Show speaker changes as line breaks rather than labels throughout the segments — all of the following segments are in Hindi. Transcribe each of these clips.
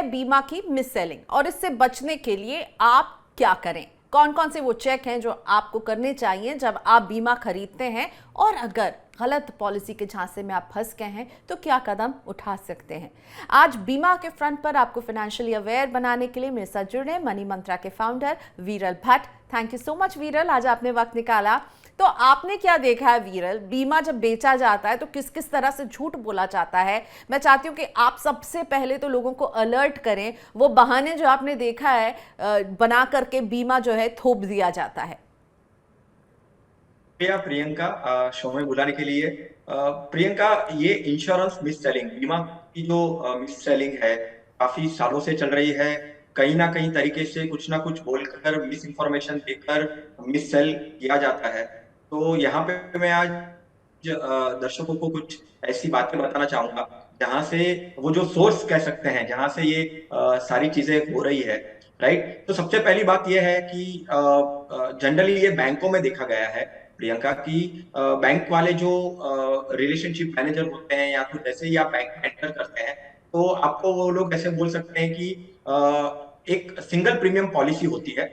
बीमा की मिस सेलिंग और इससे बचने के लिए आप क्या करें? कौन कौन से वो चेक हैं जो आपको करने चाहिए जब आप बीमा खरीदते हैं, और अगर गलत पॉलिसी के झांसे में आप फंस गए हैं तो क्या कदम उठा सकते हैं? आज बीमा के फ्रंट पर आपको फाइनेंशियली अवेयर बनाने के लिए मेरे साथ जुड़े मनी मंत्रा के फाउंडर वीरल Bhatt. Thank you so much वीरल, आज आपने वक्त निकाला। तो आपने क्या देखा है वीरल, बीमा जब बेचा जाता है तो किस किस तरह से झूठ बोला जाता है? मैं चाहती हूँ कि आप सबसे पहले तो लोगों को अलर्ट करें, वो बहाने जो आपने देखा है बना करके बीमा जो है थोप दिया जाता है।
प्रियंका, शो में बुलाने के लिए। प्रियंका, ये इंश्योरेंस मिस सेलिंग, बीमा की जो मिस सेलिंग है, काफी सालों से चल रही है। कहीं ना कहीं तरीके से कुछ ना कुछ बोलकर, मिस इंफॉर्मेशन देकर मिस सेल किया जाता है। तो यहाँ पे मैं आज दर्शकों को कुछ ऐसी बातें बताना चाहूंगा जहां से वो जो सोर्स कह सकते हैं, जहां से ये सारी चीजें हो रही है। राइट। तो सबसे पहली बात यह है कि जनरली ये बैंकों में देखा गया है प्रियंका की, बैंक वाले जो रिलेशनशिप मैनेजर होते हैं, या तो जैसे ही आप बैंक में एंटर करते हैं तो आपको वो लोग ऐसे बोल सकते हैं कि एक सिंगल प्रीमियम पॉलिसी होती है।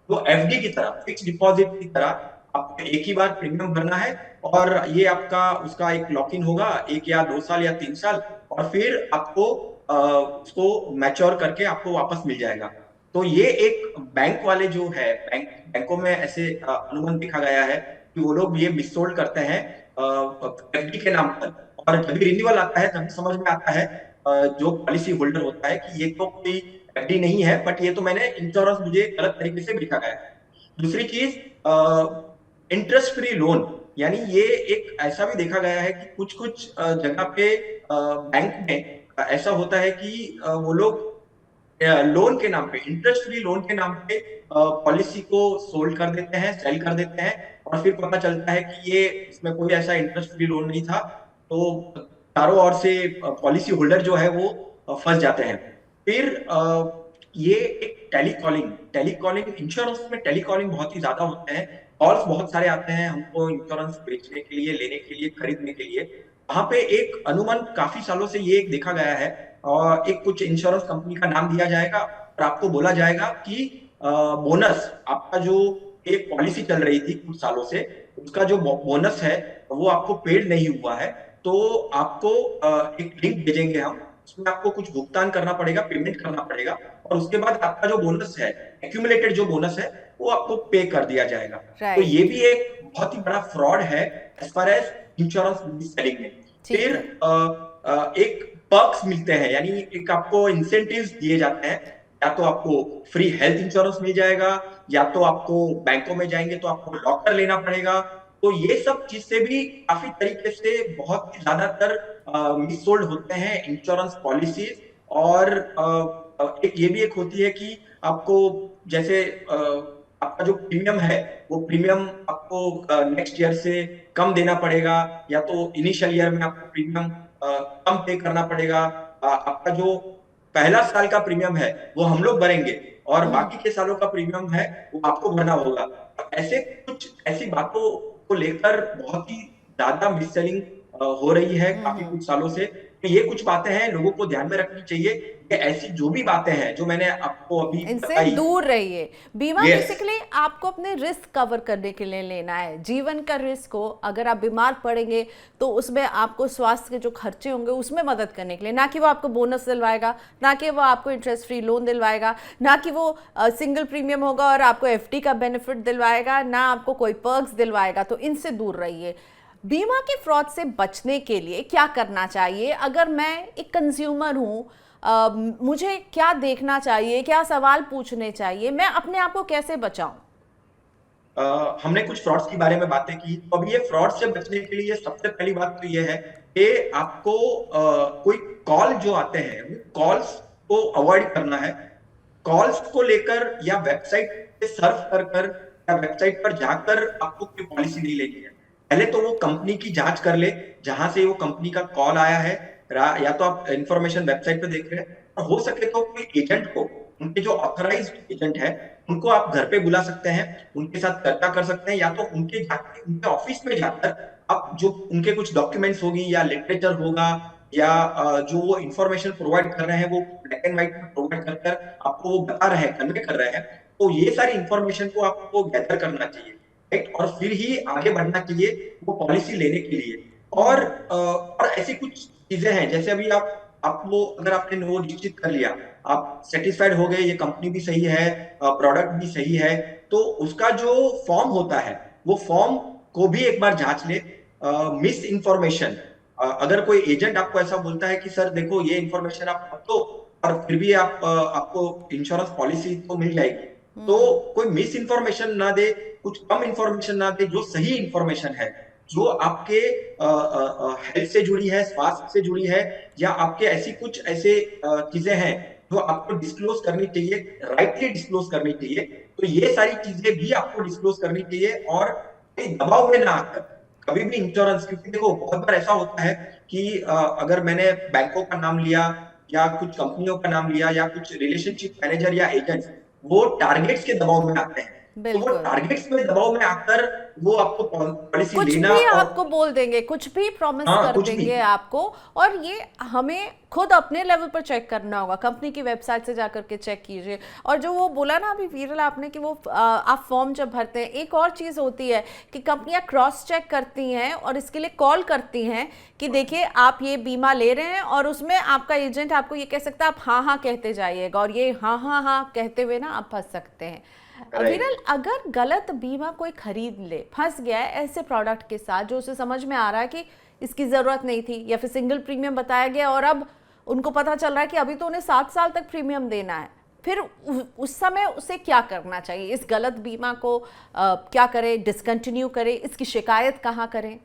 तो एफडी की तरह, फिक्स डिपॉजिट की तरह आपको एक ही बार प्रीमियम भरना है, और ये आपका उसका एक लॉक इन होगा, 1 या 2 साल या 3 साल, और फिर आपको उसको मैच्योर करके आपको वापस मिल जाएगा। तो ये एक बैंक वाले जो है, बैंकों में ऐसे अनुमान देखा गया है कि वो लोग ये मिससोल्ड करते हैं एफडी के नाम पर। और जब भी रिन्यूअल आता है तभी समझ में आता है जो पॉलिसी होल्डर होता है कि ये तो कोई एफडी नहीं है, बट ये तो मैंने इंश्योरेंस, मुझे गलत तरीके से लिखा गया है। दूसरी चीज, इंटरेस्ट फ्री लोन, यानी ये एक ऐसा भी देखा गया है कि कुछ कुछ जगह पे बैंक में ऐसा होता है कि वो लोग लोन के नाम पे, इंटरेस्ट फ्री लोन के नाम पे पॉलिसी को सोल्ड कर देते हैं, सेल कर देते हैं, और फिर पता चलता है कि ये इसमें कोई ऐसा इंटरेस्ट फ्री लोन नहीं था। तो चारों ओर से पॉलिसी होल्डर जो है वो फंस जाते हैं। फिर ये एक टेलीकॉलिंग, इंश्योरेंस में टेलीकॉलिंग बहुत ही ज्यादा होते हैं। कॉल्स बहुत सारे आते हैं हमको इंश्योरेंस बेचने के लिए, लेने के लिए, खरीदने के लिए। वहां पे एक अनुमान काफी सालों से ये एक देखा गया है, और एक कुछ इंश्योरेंस कंपनी का नाम दिया जाएगा और आपको बोला जाएगा कि बोनस, आपका जो एक पॉलिसी चल रही थी कुछ सालों से, उसका जो बोनस है वो आपको पेड नहीं हुआ है। तो आपको एक लिंक भेजेंगे हम, उसमें आपको कुछ भुगतान करना पड़ेगा, पेमेंट करना पड़ेगा, और उसके बाद आपका जो बोनस है, एक्यूमुलेटेड जो बोनस है, वो आपको पे कर दिया जाएगा। तो ये
राइट।
भी एक बहुत ही बड़ा फ्रॉड है as far as insurance selling में।
ठीक
फिर
है।
एक पर्क्स मिलते हैं, यानी एक आपको इंसेंटिव्स दिए जाते हैं। या तो आपको फ्री हेल्थ इंश्योरेंस मिल जाएगा, या तो आपको बैंकों में जाएंगे तो आपको लॉकर लेना पड़ेगा। तो ये सब चीज से भी काफी तरीके से बहुत ही ज्यादातर मिससोल्ड होते हैं इंश्योरेंस पॉलिसीज। और एक ये भी एक होती है कि आपको जैसे आपका जो प्रीमियम है, वो प्रीमियम आपको नेक्स्ट ईयर से कम देना पड़ेगा, या तो इनिशियल ईयर में आपको प्रीमियम कम पे करना पड़ेगा। आपका जो पहला साल का प्रीमियम है वो हम लोग भरेंगे, और
हम्म।
बाकी के सालों का प्रीमियम है वो आपको भरना होगा। ऐसे कुछ ऐसी बातों को लेकर बहुत ही ज्यादा मिससेलिंग हो रही है काफी
हम्म।
कुछ सालों से। तो ये कुछ बातें हैं, लोगों को ध्यान में रखनी चाहिए। ये ऐसी जो भी बातें हैं जो मैंने आपको अभी
इनसे
बताई।
दूर रहिए। बीमा
यस।
बेसिकली आपको अपने रिस्क कवर करने के लिए लेना है, जीवन का रिस्क हो, अगर आप बीमार पड़ेंगे तो उसमें आपको स्वास्थ्य के जो खर्चे होंगे उसमें मदद करने के लिए, ना कि वो आपको बोनस दिलवाएगा, ना कि वो आपको इंटरेस्ट फ्री लोन दिलवाएगा, ना कि वो सिंगल प्रीमियम होगा और आपको एफडी का बेनिफिट दिलवाएगा, ना आपको कोई पर्क्स दिलवाएगा। तो इनसे दूर रहिए। बीमा के फ्रॉड से बचने के लिए क्या करना चाहिए? अगर मैं एक कंज्यूमर हूँ, मुझे क्या देखना चाहिए, क्या सवाल पूछने चाहिए, मैं अपने आप को कैसे बचाऊं?
हमने कुछ फ्रॉड्स के बारे में बातें की, तो अब ये फ्रॉड से बचने के लिए सबसे पहली बात तो ये है कि आपको कोई कॉल जो आते हैं वो कॉल्स को अवॉइड करना है। कॉल्स को लेकर या वेबसाइट पे सर्फ कर कर या वेबसाइट पर जाकर आपको कोई पॉलिसी नहीं लेनी है। पहले तो वो कंपनी की जांच कर ले जहां से वो कंपनी का कॉल आया है। या तो आप इंफॉर्मेशन वेबसाइट पे देख रहे हैं, और हो सके तो कोई एजेंट को, उनके जो ऑथराइज्ड एजेंट है, उनको आप घर पे बुला सकते हैं, उनके साथ चर्चा कर सकते हैं, या तो उनके ऑफिस में जाकर आप जो उनके कुछ डॉक्यूमेंट्स होगी या लिटरेचर होगा या जो वो इंफॉर्मेशन प्रोवाइड कर रहे हैं वो ब्लैक एंड व्हाइट में प्रोवाइड कर कर आपको वो बता रहे हैं, कन्वे कर रहे हैं, तो ये सारी इंफॉर्मेशन को आपको गैदर करना चाहिए, राइट, और फिर ही आगे बढ़ना चाहिए वो पॉलिसी लेने के लिए। और ऐसी कुछ चीजें हैं, जैसे अभी आपको अगर आपने वो निश्चित कर लिया, आप सेटिस्फाइड हो गए, ये कंपनी भी सही है, प्रोडक्ट भी सही है, तो उसका जो फॉर्म होता है वो फॉर्म को भी एक बार जांच ले। मिस इंफॉर्मेशन, अगर कोई एजेंट आपको ऐसा बोलता है कि सर देखो ये इंफॉर्मेशन आप मत दो, और फिर भी आपको इंश्योरेंस पॉलिसी तो मिल जाएगी, तो कोई मिस इंफॉर्मेशन ना दे, कुछ कम इंफॉर्मेशन ना दे, जो सही इंफॉर्मेशन है, जो आपके हेल्थ से जुड़ी है, स्वास्थ्य से जुड़ी है, या आपके ऐसी कुछ ऐसे चीजें हैं जो आपको डिस्क्लोज करनी चाहिए, राइटली डिस्क्लोज करनी चाहिए, तो ये सारी चीजें भी आपको डिस्क्लोज करनी चाहिए, और दबाव में ना आकर कभी भी इंश्योरेंस, क्योंकि देखो बहुत बार ऐसा होता है कि अगर मैंने बैंकों का नाम लिया या कुछ कंपनियों का नाम लिया या कुछ रिलेशनशिप मैनेजर या एजेंट्स, वो टारगेट्स के दबाव में आते हैं, तो वो
बिल्कुल।
टारगेट्स में दबाव में आकर वो आपको पॉलिसी
कुछ
लेना,
भी
और
आपको बोल देंगे, कुछ भी प्रॉमिस
हाँ
कर
कुछ भी,
देंगे आपको, और ये हमें खुद अपने लेवल पर चेक करना होगा, कंपनी की वेबसाइट से जाकर के चेक कीजिए। और जो वो बोला ना अभी वीरल आपने कि वो आप फॉर्म जब भरते हैं, एक और चीज़ होती है कि कंपनियां क्रॉस चेक करती हैं और इसके लिए कॉल करती हैं कि देखिए आप ये बीमा ले रहे हैं, और उसमें आपका एजेंट आपको ये कह सकता है आप हाँ हाँ कहते जाइएगा, और ये हाँ हाँ हाँ कहते हुए ना आप फंस सकते हैं। विरल,
राइट।
अगर गलत बीमा कोई खरीद ले, फंस गया है ऐसे प्रोडक्ट के साथ जो उसे समझ में आ रहा है कि इसकी जरूरत नहीं थी, या फिर सिंगल प्रीमियम बताया गया और अब उनको पता चल रहा है कि अभी तो उन्हें 7 साल तक प्रीमियम देना है, फिर उस समय उसे क्या करना चाहिए? इस गलत बीमा को क्या करे, डिसकंटिन्यू करे, इसकी शिकायत कहाँ करें?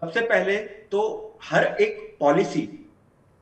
सबसे पहले तो हर एक पॉलिसी,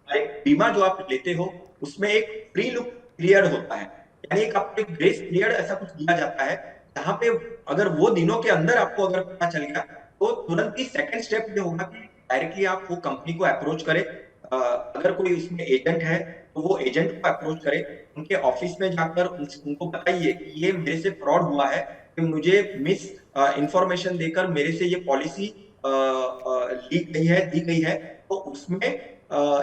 एक बीमा जो आप लेते हो, उसमें एक प्री लुक पीरियड होता है, यानी एक आपको एक ग्रेस पीरियड ऐसा कुछ दिया जाता है, जहां पे अगर वो दिनों के अंदर आपको अगर पता चल गया, तो तुरंत ही सेकंड स्टेप ये होगा कि डायरेक्टली आप वो कंपनी को अप्रोच करें। अगर कोई उसमें एजेंट है तो वो एजेंट को अप्रोच करें, उनके ऑफिस में जाकर उनको बताइए कि ये मेरे से फ्रॉड हुआ है, कि मुझे मिस इंफॉर्मेशन देकर मेरे से ये पॉलिसी ली गई है, दी गई है, तो उसमें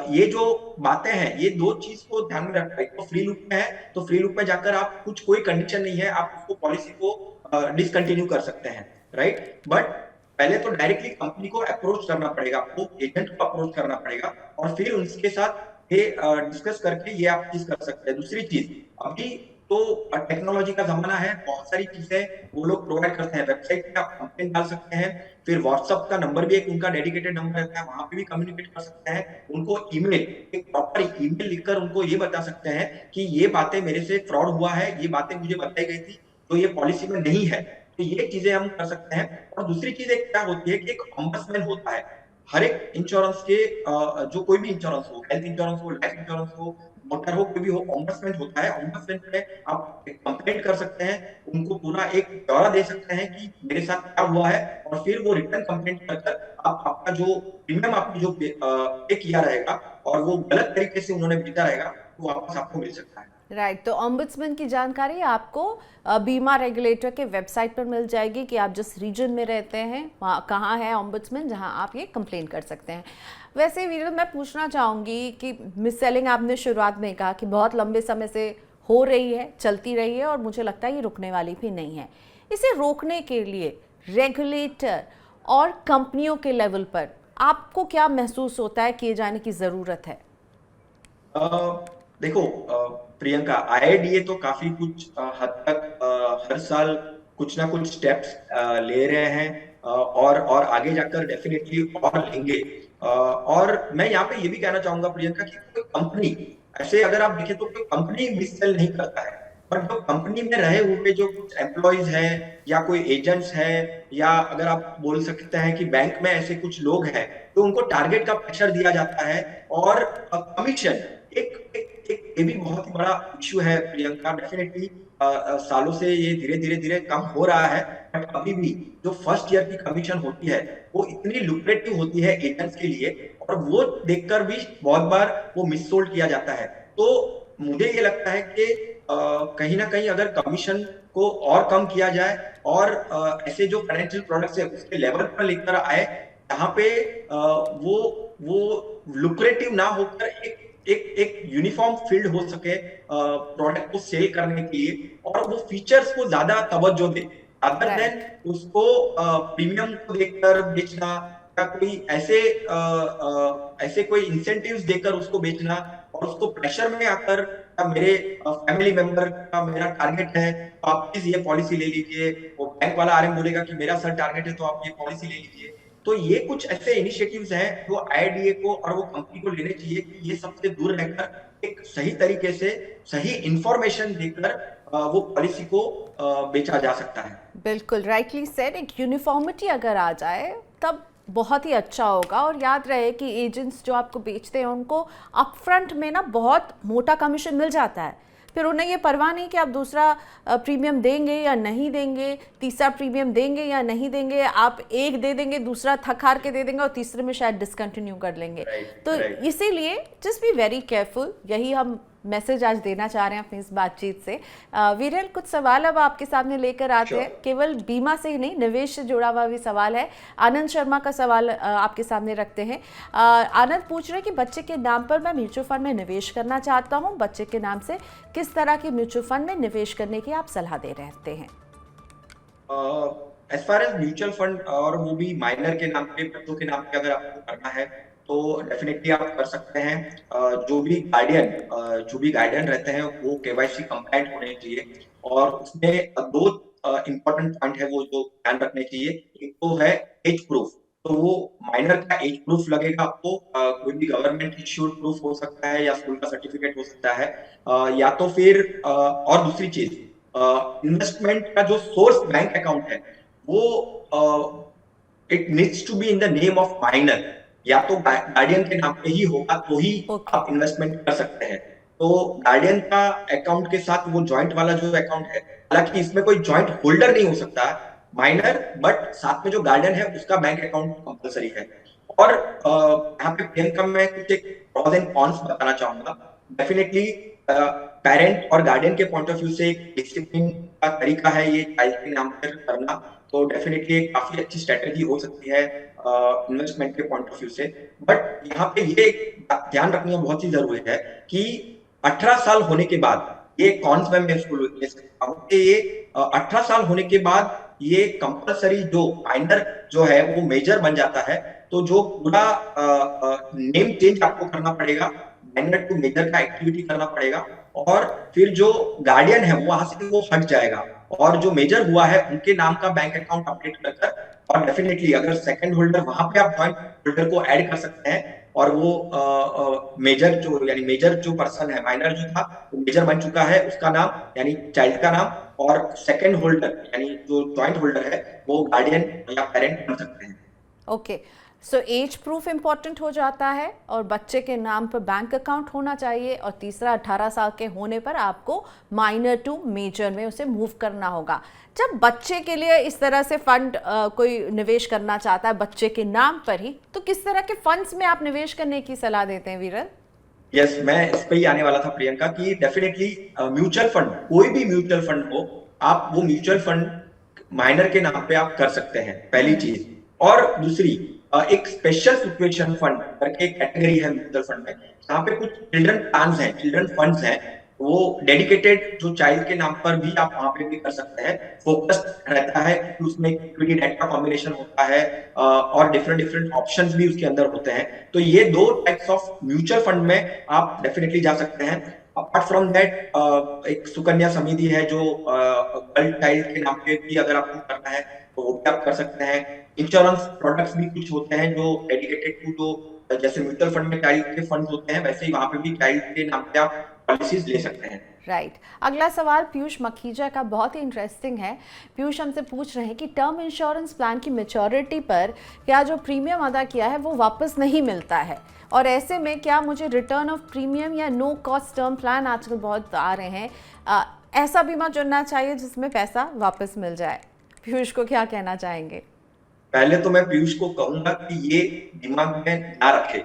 ये जो बातें हैं, ये दो चीज को ध्यान में रखना है। तो फ्री लूप में है तो फ्री लूप में जाकर आप कुछ, कोई कंडीशन नहीं है, आप उसको पॉलिसी को डिसकंटिन्यू कर सकते हैं, राइट, बट पहले तो डायरेक्टली कंपनी को अप्रोच करना पड़ेगा, आपको एजेंट को अप्रोच करना पड़ेगा, और फिर उनके साथ ये डिस्कस करके ये आप चीज कर सकते हैं। दूसरी चीज, अभी तो टेक्नोलॉजी का जमाना है, बहुत सारी चीजें वो लोग प्रोवाइड करते हैं, वेबसाइट पे आप कंप्लेंट डाल सकते हैं, फिर व्हाट्सएप का नंबर भी एक उनका डेडिकेटेड नंबर रहता है, वहां पे भी कम्युनिकेट कर सकते हैं, उनको ईमेल, एक प्रॉपर ईमेल लिखकर उनको ये बता सकते हैं कि ये बातें मेरे से फ्रॉड हुआ है, ये बातें मुझे बताई गई थी, तो ये पॉलिसी में नहीं है, तो ये चीजें हम कर सकते हैं। और दूसरी चीज एक क्या होती है कि एक ऑम्बड्समैन होता है हर एक इंश्योरेंस के, जो कोई भी इंश्योरेंस हो, हेल्थ इंश्योरेंस हो, लाइफ इंश्योरेंस हो, मोटर हो, कोई भी हो, ऑम्बड्समैन होता है। ऑम्बड्समैन पे आप कंप्लेंट कर सकते हैं, उनको पूरा एक ब्यौरा दे सकते हैं कि मेरे साथ क्या हुआ है, और फिर वो रिटर्न कंप्लेंट कर आप आपका जो प्रीमियम आपने जो पे किया रहेगा और वो गलत तरीके से उन्होंने भेजा रहेगा, वो वापस आपको मिल सकता है।
राइट, तो ओम्बुड्समैन की जानकारी आपको बीमा रेगुलेटर के वेबसाइट पर मिल जाएगी कि आप जिस रीजन में रहते हैं वहाँ कहाँ है ओम्बुड्समैन, जहाँ आप ये कंप्लेन कर सकते हैं। वैसे वीरल, मैं पूछना चाहूँगी कि मिस सेलिंग आपने शुरुआत में कहा कि बहुत लंबे समय से हो रही है, चलती रही है, और मुझे लगता है ये रुकने वाली भी नहीं है। इसे रोकने के लिए रेगुलेटर और कंपनियों के लेवल पर आपको क्या महसूस होता है किए जाने की ज़रूरत है?
देखो प्रियंका, आईआईडीए तो काफी कुछ हद तक हर साल कुछ ना कुछ स्टेप्स ले रहे हैं, और आगे जाकर डेफिनेटली और लेंगे। और मैं यहाँ पे ये भी कहना चाहूंगा प्रियंका कि कोई कंपनी, ऐसे अगर आप देखें तो कोई कंपनी मिस सेल नहीं करता है, बट जो कंपनी में रहे हुए जो कुछ एम्प्लॉयज हैं या कोई एजेंट्स हैं, या अगर आप बोल सकते हैं कि बैंक में ऐसे कुछ लोग हैं, तो उनको टारगेट का प्रेशर दिया जाता है, और कमीशन एक, ये भी बहुत ही बड़ा इश्यू है प्रियंका। डेफिनेटली सालों से ये धीरे धीरे धीरे कम हो रहा है, बट अभी भी जो फर्स्ट ईयर की कमीशन होती है वो इतनी लुक्रेटिव होती है एजेंट्स के लिए, और वो देखकर भी बहुत बार वो मिससोल्ड किया जाता है। तो मुझे ये लगता है कि कहीं ना कहीं अगर कमीशन को और कम किया जाए, और ऐसे जो फाइनेंशियल प्रोडक्ट्स है उसके लेवल पर लेकर आए, जहाँ पे वो लुक्रेटिव ना होकर एक यूनिफॉर्म फील्ड हो सके प्रोडक्ट को सेल करने के लिए, और वो फीचर्स को ज्यादा तवज्जो दे अदर देन
राइट।
उसको प्रीमियम को देखकर बेचना, या कोई ऐसे कोई इंसेंटिव्स देकर उसको बेचना, और उसको प्रेशर में आकर मेरे फैमिली मेंबर का मेरा टारगेट है तो आप प्लीज ये पॉलिसी ले लीजिए, वो बैंक वाला आरएम बोलेगा कि मेरा सर टारगेट है तो आप ये पॉलिसी ले लीजिए। तो ये कुछ ऐसे इनिशिएटिव्स हैं जो आईआईडीए को और वो कंपनी को लेने चाहिए कि ये सबसे दूर रहकर एक सही तरीके से सही इंफॉर्मेशन देकर वो पॉलिसी को बेचा जा सकता है।
बिल्कुल राइटली सेड, एक यूनिफॉर्मिटी अगर आ जाए तब बहुत ही अच्छा होगा। और याद रहे कि एजेंट्स जो आपको बेचते हैं उनको अपफ्रंट में ना बहुत मोटा कमीशन मिल जाता है, फिर उन्हें ये परवाह नहीं कि आप दूसरा प्रीमियम देंगे या नहीं देंगे, तीसरा प्रीमियम देंगे या नहीं देंगे, आप एक दे देंगे, दूसरा थक हार के दे देंगे और तीसरे में शायद डिसकंटिन्यू कर लेंगे। तो इसीलिए जस्ट बी वेरी केयरफुल, यही हम मैसेज आज देना चाह रहे हैं अपनी इस बातचीत से। वीरेन, कुछ सवाल अब आपके सामने लेकर आते हैं, केवल बीमा से ही नहीं, निवेश से जुड़ा हुआ भी सवाल है। आनंद शर्मा का सवाल आपके सामने रखते हैं। आनंद पूछ रहे हैं कि बच्चे के नाम पर मैं म्यूचुअल फंड में निवेश करना चाहता हूं, बच्चे के नाम से किस तरह के म्यूचुअल फंड में निवेश करने की आप सलाह दे रहते हैं?
As far as mutual fund और वो भी माइनर के नाम पे, बच्चों के नाम पे अगर आपको करना है तो डेफिनेटली आप कर सकते हैं। जो भी गार्डियन रहते हैं वो केवाईसी कंप्लायंट होने चाहिए, और उसमें दो इंपॉर्टेंट पॉइंट है वो जो ध्यान रखने चाहिए। एक तो है एज प्रूफ, तो वो माइनर का एज प्रूफ लगेगा आपको, कोई भी गवर्नमेंट इश्यूड प्रूफ हो सकता है या स्कूल का सर्टिफिकेट हो सकता है, या तो फिर और दूसरी चीज, इन्वेस्टमेंट का जो सोर्स बैंक अकाउंट है वो it needs to be in the name of minor, या तो गार्डियन के नाम पे ही होगा तो ही आप इन्वेस्टमेंट कर सकते हैं। तो गार्डियन का अकाउंट के साथ वो जॉइंट वाला जो अकाउंट है, हालांकि इसमें कोई जॉइंट होल्डर नहीं हो सकता माइनर, बट साथ में जो गार्डियन है उसका बैंक अकाउंट कंपलसरी है। और यहाँ पे प्रियंका मैं कुछ एक प्रॉस एंड कॉन्स बताना चाहूंगा। डेफिनेटली पेरेंट और गार्डियन के पॉइंट ऑफ व्यू से एक डिसिप्लिन का तरीका है ये चाइल्ड के नाम पर करना, तो डेफिनेटली काफी अच्छी स्ट्रेटेजी हो सकती है इन्वेस्टमेंट के पॉइंट ऑफ व्यू से। बट यहाँ पे ये ध्यान रखना बहुत ही जरूरी है कि 18 साल होने के बाद, ये कॉन्स में मैं इसको ले सकता हूँ कि ये 18 साल होने के बाद ये कंपलसरी जो माइनर जो है वो मेजर बन जाता है, तो जो पूरा नेम चेंज आपको करना पड़ेगा, माइनर टू मेजर का एक्टिविटी करना पड़ेगा, और फिर जो गार्डियन है वहां से वो हट जाएगा, और जो मेजर हुआ है उनके नाम का बैंक अकाउंट अपडेट कर, और डेफिनेटली अगर सेकंड होल्डर वहां पे आप जॉइंट होल्डर को ऐड कर सकते हैं, और वो मेजर जो पर्सन है, माइनर जो था वो मेजर बन चुका है, उसका नाम यानी चाइल्ड का नाम, और सेकंड होल्डर यानी जो जॉइंट होल्डर है वो गार्डियन या पेरेंट बन सकते हैं।
Okay, so age proof important हो जाता है, और बच्चे के नाम पर बैंक अकाउंट होना चाहिए, और तीसरा 18 साल के होने पर आपको माइनर टू मेजर में उसे मूव करना होगा। जब बच्चे के लिए इस तरह से फंड कोई निवेश करना चाहता है बच्चे के नाम पर ही, तो किस तरह के फंड्स में आप निवेश करने की सलाह देते हैं वीरल?
यस, मैं इस पे ही आने वाला था प्रियंका कि डेफिनेटली म्यूचुअल फंड, कोई भी म्यूचुअल फंड हो, आप वो म्यूचुअल फंड माइनर के नाम पे आप कर सकते हैं, पहली चीज। और दूसरी, एक स्पेशल सिचुएशन फंड करके एक कैटेगरी है म्यूचुअल फंड में, जहाँ पे कुछ चिल्ड्रन प्लान्स हैं, चिल्ड्रन फंड्स हैं, वो डेडिकेटेड जो चाइल्ड के नाम पर भी आप वहां पे भी कर सकते हैं। फोकस्ड रहता है कि उसमें इक्विटी डेट का कॉम्बिनेशन होता है, और डिफरेंट डिफरेंट ऑप्शंस भी उसके अंदर होते हैं। तो ये दो टाइप्स ऑफ म्यूचुअल फंड में आप डेफिनेटली जा सकते हैं। अपार्ट फ्रॉम दैट, एक सुकन्या समिति है जो गर्ल चाइल्ड के नाम पे भी अगर आपको करना है तो वो भी आप कर सकते हैं। इंश्योरेंस प्रोडक्ट्स भी कुछ होते हैं जो डेडिकेटेड टू, जो जैसे म्यूचुअल फंड में चाइल्ड के फंड होते हैं, वैसे ही वहां पे भी चाइल्ड के नाम पे आप पॉलिसीज ले सकते हैं।
राइट। अगला सवाल पीयूष मखीजा का बहुत ही इंटरेस्टिंग है। पीयूष हमसे पूछ रहे हैं कि टर्म इंश्योरेंस प्लान की मैच्योरिटी पर क्या जो प्रीमियम अदा किया है वो वापस नहीं मिलता है, और ऐसे में क्या मुझे रिटर्न ऑफ प्रीमियम या नो कॉस्ट टर्म प्लान आजकल बहुत आ रहे हैं, ऐसा बीमा चुनना चाहिए जिसमें पैसा वापस मिल जाए? पीयूष को क्या कहना चाहेंगे?
पहले तो मैं पीयूष को कहूंगा कि ये दिमाग में ना रखे,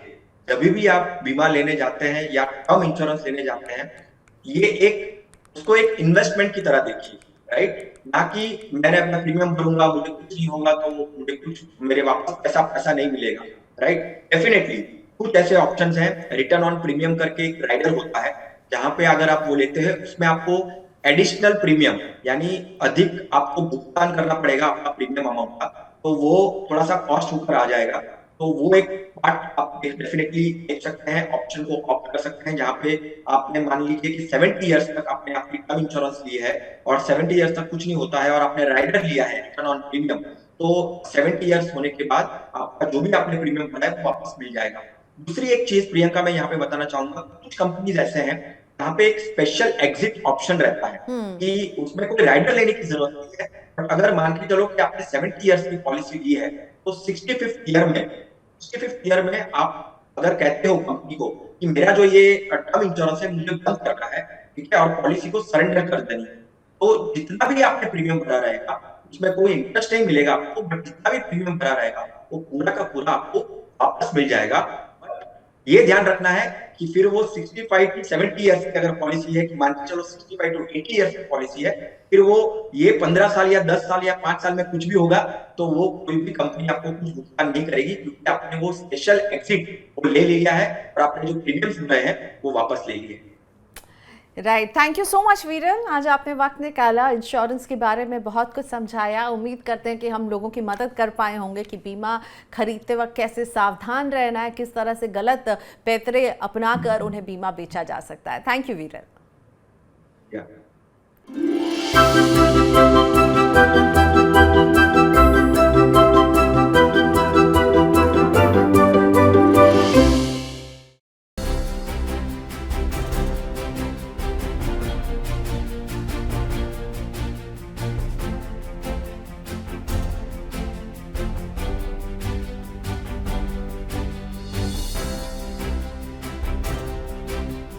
जब भी आप बीमा लेने जाते हैं या टर्म इंश्योरेंस लेने जाते हैं, ये उसको एक इन्वेस्टमेंट की तरह देखिए। राइट? ना कि मैंने अपना प्रीमियम भरूंगा, मुझे कुछ नहीं होगा तो मुझे कुछ मेरे वापस पैसा नहीं मिलेगा, राइट? डेफिनेटली कुछ ऐसे ऑप्शंस हैं, रिटर्न ऑन प्रीमियम करके एक राइडर होता है, जहां पे अगर आप वो लेते हैं उसमें आपको एडिशनल प्रीमियम यानी अधिक आपको भुगतान करना पड़ेगा अपना प्रीमियम अमाउंट का, तो वो थोड़ा सा कॉस्ट ऊपर आ जाएगा। तो वो एक पार्ट आप डेफिनेटली देख सकते हैं, ऑप्शन को ऑप्ट कर सकते हैं, जहां पे आपने मान लीजिए कि 70 इयर्स तक आपने आपकी टर्म इंश्योरेंस ली है और 70 इयर्स तक कुछ नहीं होता है और आपने राइडर लिया है रिटर्न ऑन प्रीमियम, तो 70 इयर्स होने के बाद आपका जो भी आपने प्रीमियम भरा है वो वापस मिल जाएगा। दूसरी एक चीज प्रियंका मैं यहाँ पे बताना चाहूंगा, कुछ कंपनीज ऐसे हैं जहाँ पे एक स्पेशल एग्जिट ऑप्शन रहता है कि उसमें कोई राइडर लेने की जरूरत नहीं है, बट अगर मान के चलो कि आपने 70 इयर्स की पॉलिसी ली है तो 65th ईयर में आप अगर कहते हो कंपनी को कि मेरा जो ये टर्म इंश्योरेंस है मुझे बंद करना है, ठीक है, और पॉलिसी को सरेंडर कर देनी है, तो जितना भी आपने प्रीमियम भरा रहेगा उसमें कोई इंटरेस्ट नहीं मिलेगा आपको, बट जितना भी प्रीमियम भरा रहेगा वो पूरा का पूरा आपको वापस मिल जाएगा। ये ध्यान रखना है कि फिर वो 65 टू 70 इयर्स की अगर पॉलिसी है, कि मान के चलो 65 टू 80 इयर्स की पॉलिसी है, फिर वो ये 15 साल या 10 साल या 5 साल में कुछ भी होगा तो वो कोई भी कंपनी आपको कुछ भुगतान नहीं करेगी, क्योंकि आपने वो स्पेशल एग्जिट वो ले लिया है और आपने जो प्रीमियम सुन रहे हैं वो वापस ले लिए।
Right, thank you so much वीरल, आज आपने वक्त निकाला, इंश्योरेंस के बारे में बहुत कुछ समझाया। उम्मीद करते हैं कि हम लोगों की मदद कर पाए होंगे कि बीमा खरीदते वक्त कैसे सावधान रहना है, किस तरह से गलत पैतरे अपनाकर उन्हें बीमा बेचा जा सकता है। थैंक यू वीरल।